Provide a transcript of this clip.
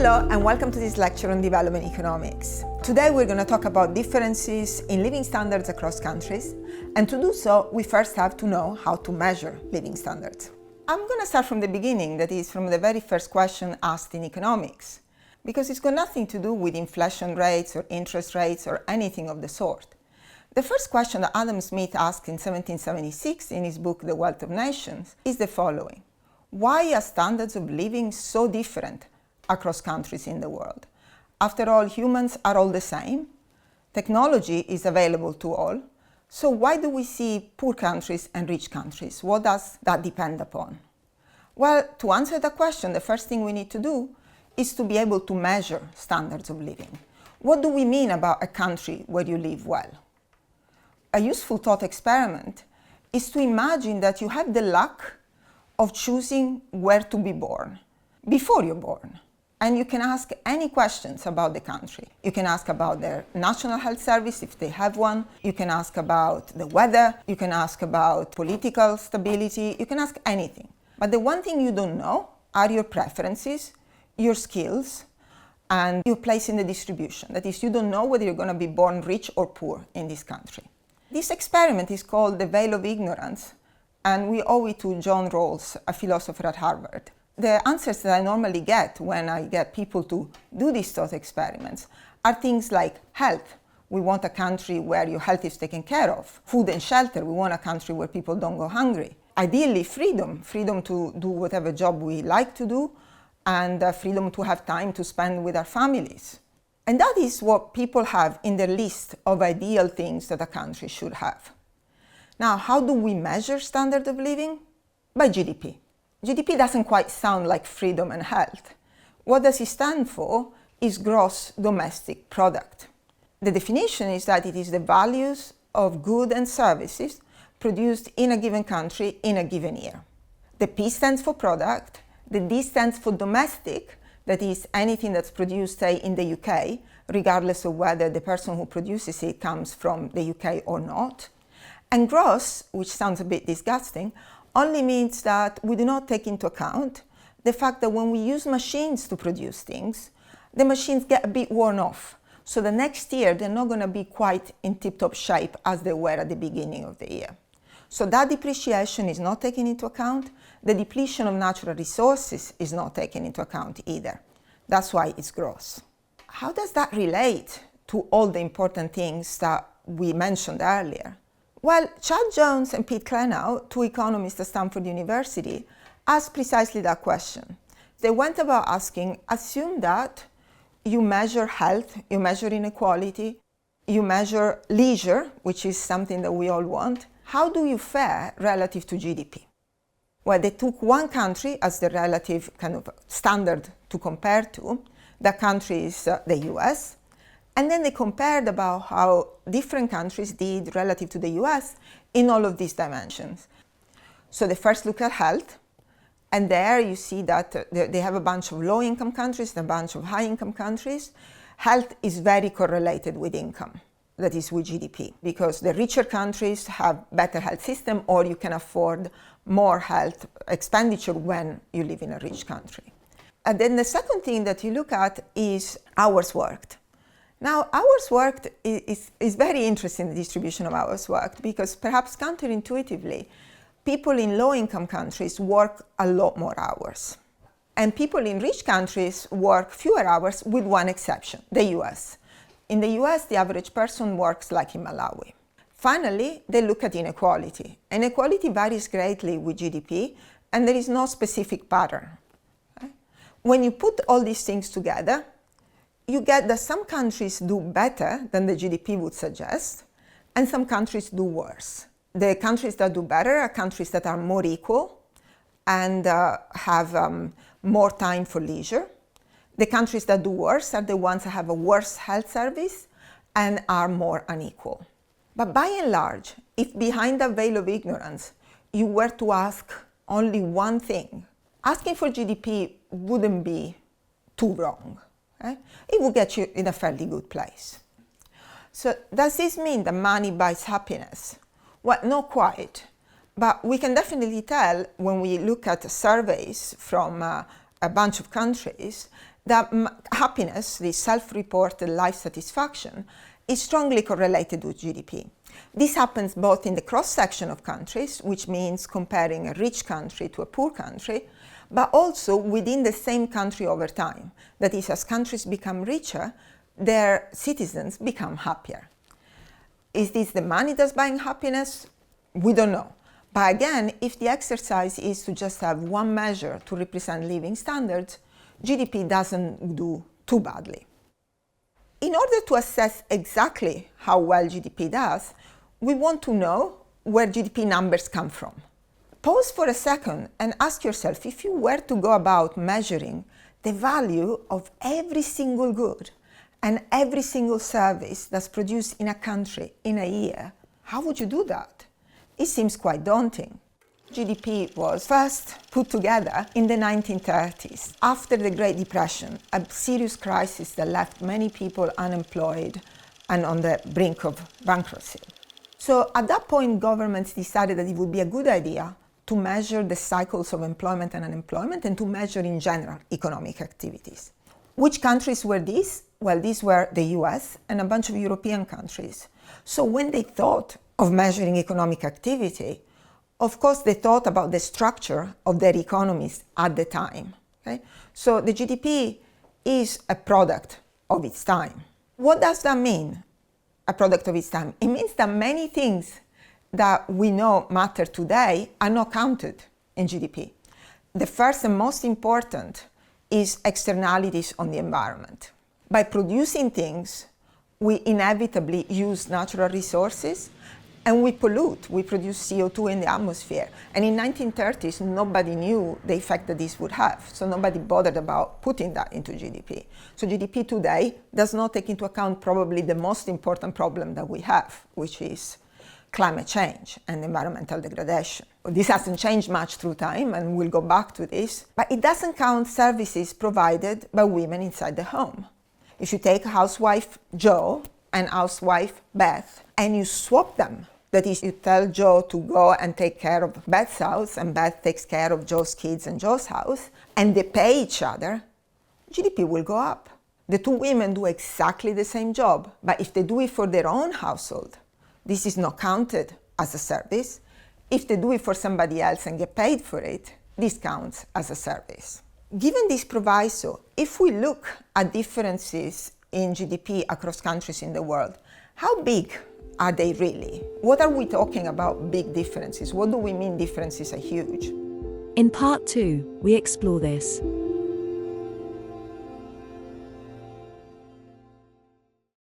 Hello and welcome to this lecture on development economics. Today we're going to talk about differences in living standards across countries, and to do so we first have to know how to measure living standards. I'm going to start from the beginning, that is from the very first question asked in economics, because it's got nothing to do with inflation rates or interest rates or anything of the sort. The first question that Adam Smith asked in 1776 in his book The Wealth of Nations is the following: why are standards of living so different across countries in the world? After all, humans are all the same. Technology is available to all. So why do we see poor countries and rich countries? What does that depend upon? Well, to answer that question, the first thing we need to do is to be able to measure standards of living. What do we mean about a country where you live well? A useful thought experiment is to imagine that you have the luck of choosing where to be born before you're born. And you can ask any questions about the country. You can ask about their National Health Service, if they have one. You can ask about the weather. You can ask about political stability. You can ask anything. But the one thing you don't know are your preferences, your skills, and your place in the distribution. That is, you don't know whether you're going to be born rich or poor in this country. This experiment is called the veil of ignorance, and we owe it to John Rawls, a philosopher at Harvard. The answers that I normally get when I get people to do these thought experiments are things like health. We want a country where your health is taken care of. Food and shelter. We want a country where people don't go hungry. Ideally, freedom to do whatever job we like to do, and freedom to have time to spend with our families. And that is what people have in their list of ideal things that a country should have. Now, how do we measure standard of living? By GDP. GDP doesn't quite sound like freedom and health. What does it stand for is gross domestic product. The definition is that it is the values of goods and services produced in a given country in a given year. The P stands for product, the D stands for domestic, that is anything that's produced, say, in the UK, regardless of whether the person who produces it comes from the UK or not. And gross, which sounds a bit disgusting, only means that we do not take into account the fact that when we use machines to produce things, the machines get a bit worn off. So the next year, they're not going to be quite in tip-top shape as they were at the beginning of the year. So that depreciation is not taken into account. The depletion of natural resources is not taken into account either. That's why it's gross. How does that relate to all the important things that we mentioned earlier? Well, Chad Jones and Pete Klenow, two economists at Stanford University, asked precisely that question. They went about asking, assume that you measure health, you measure inequality, you measure leisure, which is something that we all want. How do you fare relative to GDP? Well, they took one country as the relative kind of standard to compare to. That country is the US. And then they compared about how different countries did relative to the US in all of these dimensions. So they first look at health, and there you see that they have a bunch of low-income countries and a bunch of high-income countries. Health is very correlated with income, that is with GDP, because the richer countries have better health system, or you can afford more health expenditure when you live in a rich country. And then the second thing that you look at is hours worked. Now, hours worked is very interesting, the distribution of hours worked, because perhaps counterintuitively, people in low-income countries work a lot more hours. And people in rich countries work fewer hours, with one exception, the US. In the US, the average person works like in Malawi. Finally, they look at inequality. Inequality varies greatly with GDP, and there is no specific pattern. Okay? When you put all these things together, you get that some countries do better than the GDP would suggest, and some countries do worse. The countries that do better are countries that are more equal and have more time for leisure. The countries that do worse are the ones that have a worse health service and are more unequal. But by and large, if behind that veil of ignorance you were to ask only one thing, asking for GDP wouldn't be too wrong. Okay? It will get you in a fairly good place. So does this mean that money buys happiness? Well, not quite. But we can definitely tell when we look at surveys from a bunch of countries that happiness, the self-reported life satisfaction, is strongly correlated with GDP. This happens both in the cross-section of countries, which means comparing a rich country to a poor country, but also within the same country over time. That is, as countries become richer, their citizens become happier. Is this the money that's buying happiness? We don't know. But again, if the exercise is to just have one measure to represent living standards, GDP doesn't do too badly. In order to assess exactly how well GDP does, we want to know where GDP numbers come from. Pause for a second and ask yourself, if you were to go about measuring the value of every single good and every single service that's produced in a country in a year, how would you do that? It seems quite daunting. GDP was first put together in the 1930s, after the Great Depression, a serious crisis that left many people unemployed and on the brink of bankruptcy. So at that point, governments decided that it would be a good idea to measure the cycles of employment and unemployment and to measure in general economic activities. Which countries were these? Well, these were the US and a bunch of European countries. So when they thought of measuring economic activity, of course, they thought about the structure of their economies at the time. Okay? So the GDP is a product of its time. What does that mean, a product of its time? It means that many things that we know matter today are not counted in GDP. The first and most important is externalities on the environment. By producing things, we inevitably use natural resources and we pollute, we produce CO2 in the atmosphere. And in 1930s, nobody knew the effect that this would have. So nobody bothered about putting that into GDP. So GDP today does not take into account probably the most important problem that we have, which is climate change and environmental degradation. This hasn't changed much through time, and we'll go back to this. But it doesn't count services provided by women inside the home. If you take housewife Joe and housewife Beth, and you swap them, that is, you tell Joe to go and take care of Beth's house, and Beth takes care of Joe's kids and Joe's house, and they pay each other, GDP will go up. The two women do exactly the same job, but if they do it for their own household, this is not counted as a service. If they do it for somebody else and get paid for it, this counts as a service. Given this proviso, if we look at differences in GDP across countries in the world, how big are they really? What are we talking about big differences? What do we mean differences are huge? In part 2, we explore this.